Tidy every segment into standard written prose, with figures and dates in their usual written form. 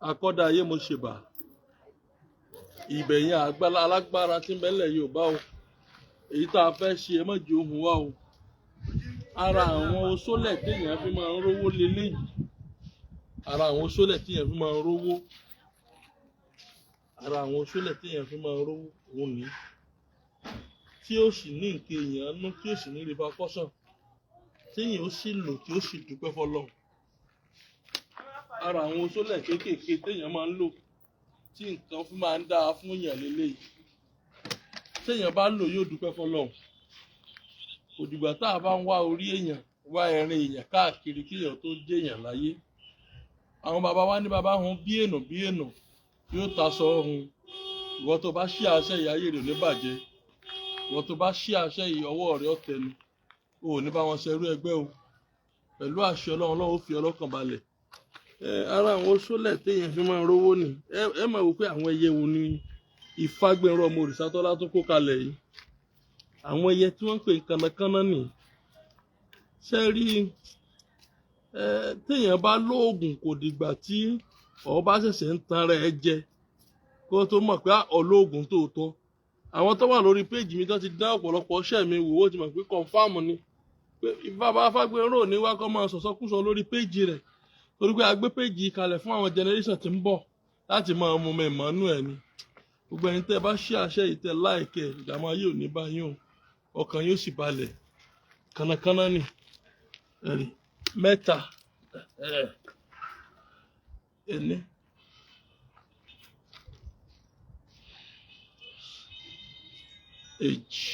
akọ́dá ayé mo ṣèbà ìbẹ̀yìn alágbára tí ń bẹ́lẹ̀ Yorùbá o èyí tá a fẹ́ ṣe ẹ má jẹ́ ohun wa o ara àwọn oṣólẹ̀ téèyàn fi máa ń rówó leléyìí ara àwọn oṣólẹ̀ téèyàn fi máa ń rówó ara àwọn oṣólẹ̀ téèyàn fi máa ń rówó òun ní tí ó sì ní nǹkan èèyàn nú tí ó sì ní repercussion téèyàn ó sì lò tí ó sì dúpẹ́ fọlọ́run ara àwọn oṣólẹ̀ kéékèèké téèyàn máa ń lò tí nǹkan fún máa ń dáa fún èèyàn leléyìí téèyàn bá lò yóò dúpẹ́ fọlọ́run kò dìgbà tá a bá ń wá orí èèyàn wá ẹrin èèyàn káàkiri kí èèyàn tó jẹ́ èèyàn láyé àwọn bàbá wa ní bàbá hun bí èèyàn yóò taṣọ hun ìwọ tó bá ṣí àṣẹ ìyá ayé rẹ ò ní bàjẹ́ ìwọ tó bá ṣí àṣẹ yìí ọwọ́ rẹ ọ̀tẹnu o ò ní bá wọn ṣerú ẹgbẹ́ o pẹ̀lú àṣẹ Ọlọ́run ó fi ọlọ́kàn balẹ̀ ara àwọn oṣólẹ̀ téèyàn fi máa ń rówó ni ẹ máa wò pé àwọn ẹyẹ wo ni ìfágbẹ́rọ ọmọ Òrìṣàtọ́lá tó kó kalẹ̀ yìí àwọn ẹyẹ tí wọ́n ń pè kànnàkànnà nì ṣe rí téèyàn bá lóògùn kò dìgbà tí ọ̀ bá ṣẹ̀ṣẹ̀ ń tan rẹ̀ jẹ kó tó mọ̀ pé ọlóògùn tòótọ́ àwọn tó wà lórí péjì mi tó ti dá ọ̀pọ̀lọpọ̀ ṣẹ́ mi wò ó ti mọ̀ pé kọ̀ǹfàmù ni pé bàbá Fágbénrò ní wá kọ́ máa sọ̀sọ́kúsọ lórí péjì rẹ̀ torí pé a gbé péjì kalẹ̀ fún àwọn generation tí ń bọ̀ láti máa mú mi ìmọ̀nú ẹ̀ ni gbogbo ẹni tẹ́ bá ṣí àṣẹ yìí tẹ́ láìkẹ́ ìdààmú ayé ò ní bá yín o ọkàn yóò sì balẹ̀ kànnàkànnà ni ẹ̀rí mẹ́ta ẹni èjì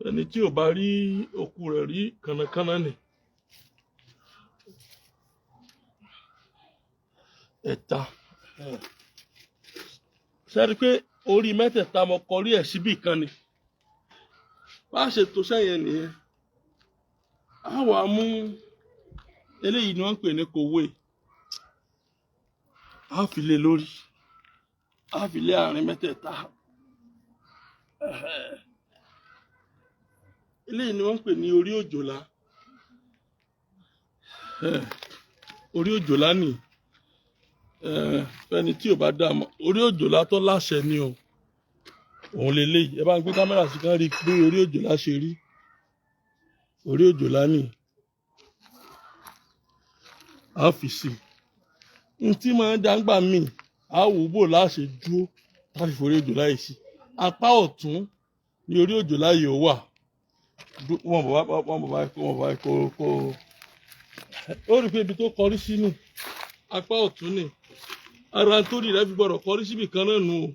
ẹni tí ò bá rí òkú rẹ̀ rí kànnàkànnà ni ẹ̀ta sẹ́rí pé orí mẹ́tẹ̀ẹ̀ta mo kọrí ẹ̀ síbì kan ni bá ṣe tó sẹ́yìn nìyẹn á wà mú eléyìí ni wọ́n ń pè ní kòwé á fi lé lórí á fi lé àárín mẹ́tẹ̀ẹ̀ta eléyìí ni wọ́n ń pè ní orí òjòlá orí òjòlá nì fẹ́ni tí ò bá dá mọ̀ orí òjòlá tó láṣẹ ni o òun leléyìí ẹ bá ń gbé kámẹ́rà sí ká rí i pé orí òjòlá ṣe rí orí òjòlá nì á fi sí n tí máa ń dáńgbà míì á wò bò láṣẹ dúró láti forí òjòlá yìí sí apá ọ̀tún ni orí òjòlá yìí ó wà wọn bọ̀ bá kó ó rí i pé ibi tó kọrí sí nì apá ọ̀tún ni ara torí rẹ fi gbọ́dọ̀ kọrí síbi kan náà nù o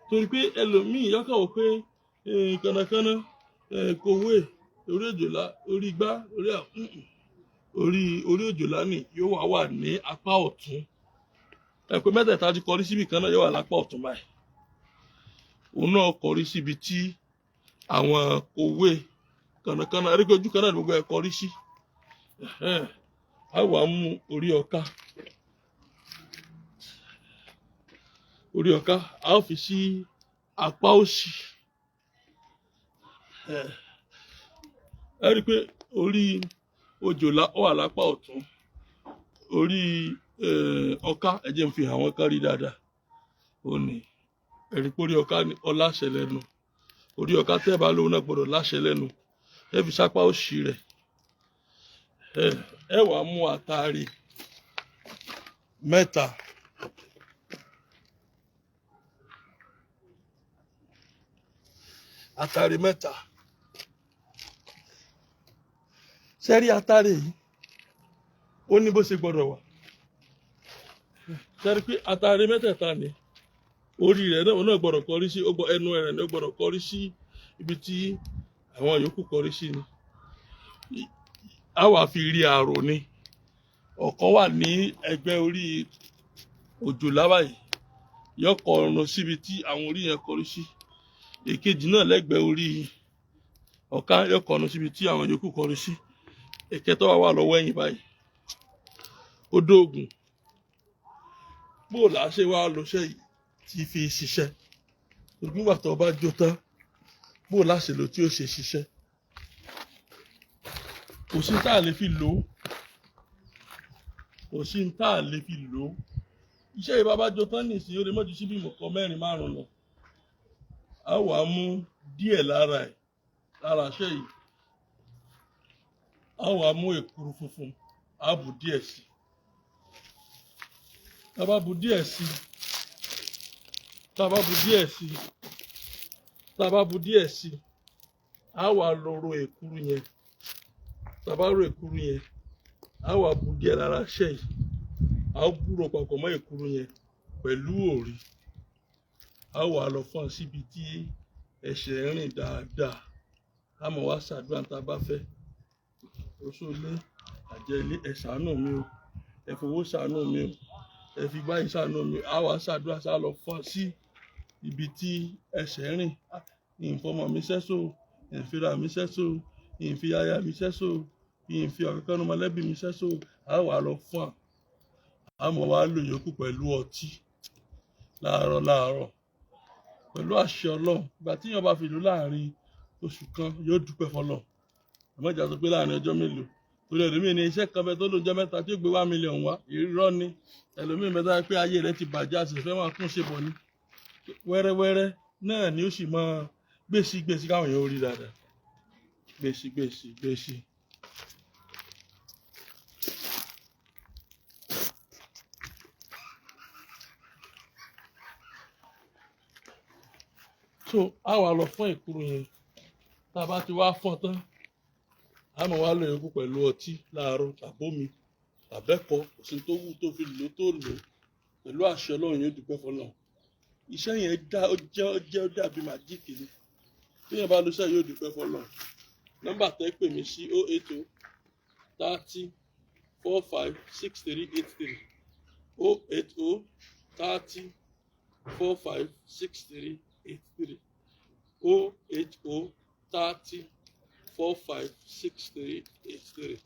torí pé ẹlòmíì yọkàn wò pé kànnàkànnà kòwé orí òjòlá orí igbá orí òjòlá ni yóò wà ní apá ọ̀tún ẹ pé mẹ́tẹ̀ẹ̀ta ti kọrí síbi kan náà yóò wà lápá ọ̀tún báyìí òun náà kọrí síbi tí àwọn kòwé kànnàkànnà erékè ojú kan náà gbogbo ẹ kọrí sí a wà mú orí ọ̀ká a ó fi sí apá òsì ẹ rí i pé orí òjòlá ó wà lápá ọ̀tún orí ọ̀ká ẹ jẹ́ n fi hàn wọ́n kárí dáadáa ó ní ẹ rí i pé orí ọ̀ká ní ọláṣẹ lẹ́nu orí ọ̀ká tẹ́ bá lóun náà gbọ́dọ̀ láṣẹ lẹ́nu ẹ fi sápá òsì rẹ̀ ẹ wàá mú àtàrí mẹ́ta àtàrí mẹ́ta sẹ́rí àtàrí yìí ó ní bó ṣe gbọ́dọ̀ wà sẹ́rí pé àtàrí mẹ́tẹ̀ẹ̀ta ni orí rẹ̀ náà gbọ́dọ̀ kọrí sí ẹnu rẹ̀ náà gbọ́dọ̀ kọrí sí ibi tí àwọn yòókù kọrí sí ni a wà fi rí àrò ni ọ̀kan wà ní ẹgbẹ́ orí òjòlá báyìí yọkọ̀ ọ̀run síbi tí àwọn orí yẹn kọrí sí èkejì náà lẹ́gbẹ̀ẹ́ orí ọ̀ká yọkọ̀ ọ̀run síbi tí àwọn yòókù kọrí sí èkẹtọ́ wà lọ́wọ́ ẹ̀yìn báyìí ó dóògùn bó là á ṣe wá lọ́ṣẹ́ yìí tí fi ṣiṣẹ́ nígbà tó bá jó tán bó láṣẹ lò tí ó ṣe ṣiṣẹ́ kò sí tá a lè fi lò ó kò sí tá a lè fi lò ó iṣẹ́ ìbá bá jó tán nìsín ó lè mọ́jú síbí mọ̀kàn 4-5 lọ a wà mú díẹ̀ lára ẹ̀ lára iṣẹ́ yìí a wà mú èkuru funfun a bù díẹ̀ sí tá bá bù díẹ̀ sí tá bá bù díẹ̀ sí tá bá bù díẹ̀ sí a wà lọ ro èkuru yẹn tá bá ro èkuru yẹn a wà bù díẹ̀ lára iṣẹ́ yìí a búrò papọ̀ mọ́ èkuru yẹn pẹ̀lú òrí a wà lọ fọ́n síbi tí ẹsẹ̀ rìn dáadáa a mọ̀ wá ṣàdúrà tá a bá fẹ́ Osole àjẹlé ẹ ṣàánú mi o ẹ fowó ṣàánú mi o ẹ fi báyìí ṣàánú mi a wà ṣàdúrà ṣá lọ fọ́n sí ibi tí ẹsẹ̀ rìn ìfọmọ mi sẹ́sọ ìfira mi sẹ́sọ ìfiyàyà mi sẹ́sọ ìfi ọ̀kankan mọ̀lẹ́bí mi sẹ́sọ a wà lọ fọ́n a mọ̀ wá lò yòókù pẹ̀lú ọtí láàárọ̀ pẹ̀lú àṣẹ Ọlọ́run ìgbà tí yàn bá fi lò láàrin oṣù kan yóò dúpẹ́ fọlọ́run àmọ́ ìjà tó pé láàrin ọjọ́ mélòó torí ẹlòmíì ní iṣẹ́ kan fẹ́ tó lò jẹ́ mẹ́ta tí ó gbé 1 million wá irọ́ ni ẹlòmíì mẹ́ta pé ayé rẹ̀ ti bàjẹ́ àti ìfẹ́ máa tún ṣe bọ̀ ni wẹ́rẹ́wẹ́rẹ́ náà ni ó sì máa gbèsè káwọn èèyàn ó rí dáadáa gbèsè. So a wà lọ fún èkuru yẹn tá a bá ti wá fọ́n tán a mọ̀ wá lò yòókù pẹ̀lú ọtí láàárọ̀ tàbómi tàbẹ́kọ̀ kò sí tó wù tó fi lò tó lò pẹ̀lú àṣẹ Ọlọ́run yóò dúpẹ́ fọlọ́run iṣẹ́ yẹn ó dàbí màjíìkì ni bí yẹn bá lo iṣẹ́ yóò dúpẹ́ fọlọ́run nọ́mbà tẹ́ pè mí sí 080 30 45 6383 080 30 45 6383 080 30 45 6383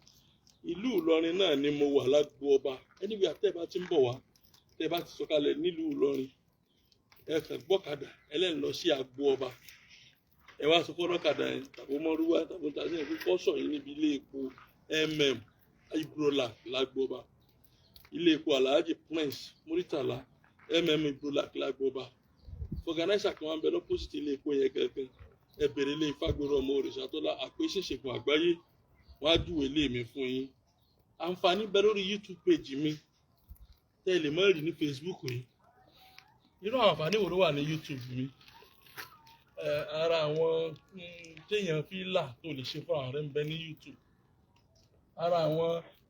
ìlú Ìlọrin náà ni mo wà lágbo ọba ẹnibi àtẹ́ bá ti ń bọ̀ wá tẹ́ bá ti sọ̀kalẹ̀ nílùú Ìlọrin ẹ kàn gbọ́kadà ẹlẹ́ni lọ sí agbo ọba ẹ wá sọ fọ́nọ́kadà yẹn tàbí mọ́rúwá tàbí tàbí ẹ̀ fífọ́ sọ̀ yín níbi ilé epo Ibrola lágbo ọba ilé epo Alhaji Prince Muritala Ibrola lágbo ọba fọgànáìsà kan wà ń bẹ lọ́pọ̀sìtì ilé epo yẹn gẹ́gẹ́ ẹ bèrè ilé Ifágbóró ọmọ Òrìṣàtọ́lá àpèsèṣègùn àgbáyé wọ́n á júwèé ilé mi fún yín àǹfààní bẹ lórí YouTube page mi tẹ́ ẹ lè mọ́ rí ní Facebook yìí irú àwọn àǹfààní wo ló wà ní YouTube mi ara àwọn téèyàn fi là tó lè ṣe fún ààrẹ ń bẹ ní YouTube ara àwọn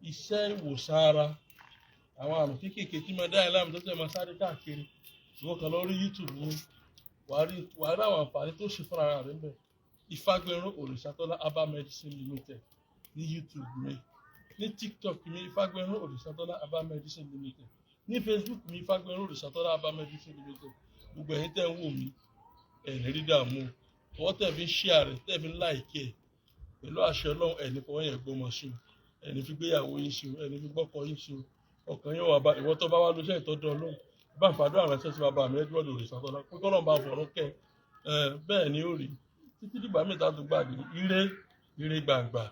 iṣẹ́ ìwòsàn ara àwọn àrùn kéékèèké tí mo dá ẹ láàmú tó tẹ̀ mọ́ sáré káàkiri ìwọ kan lórí YouTube mi wàá rí àwọn àǹfààní tó ṣe fún ara rẹ ń bẹ Ifágbóró Òrìṣàtọ́lá Herbal Medicine Limited ní YouTube mi ní TikTok mi Ifágbóró Òrìṣàtọ́lá Herbal Medicine Limited ní Facebook mi Ifágbóró Òrìṣàtọ́lá Herbal Medicine Limited gbogbo ẹ̀yin tẹ́ ń wò mí ẹ̀ní rí dààmú ọwọ́ tẹ̀ fi ń ṣíà rẹ̀ tẹ̀ fi ń láìkẹ́ ẹ̀ pẹ̀lú àṣẹ Ọlọ́run ẹ̀ní fọwọ́ yẹn gbọ́mọ sí o ẹ̀ní fi gbéyàwó yín sí o ẹ̀ní fi gbọ́kọ yín sí o ọkàn yóò wà bá ìwọ tó bá wá lóṣẹ́ ìtọ́jú Ọlọ́run bá ń fàdúrà ránṣẹ́ sí bàbá mi Edward Òrìṣàtọ́lá pé kọ́lọ́n bá fọ̀rọ̀ kẹ́ bẹ́ẹ̀ ni ó rí títí dìgbà mẹ́ta tó gbàdé ire gbàǹgbà.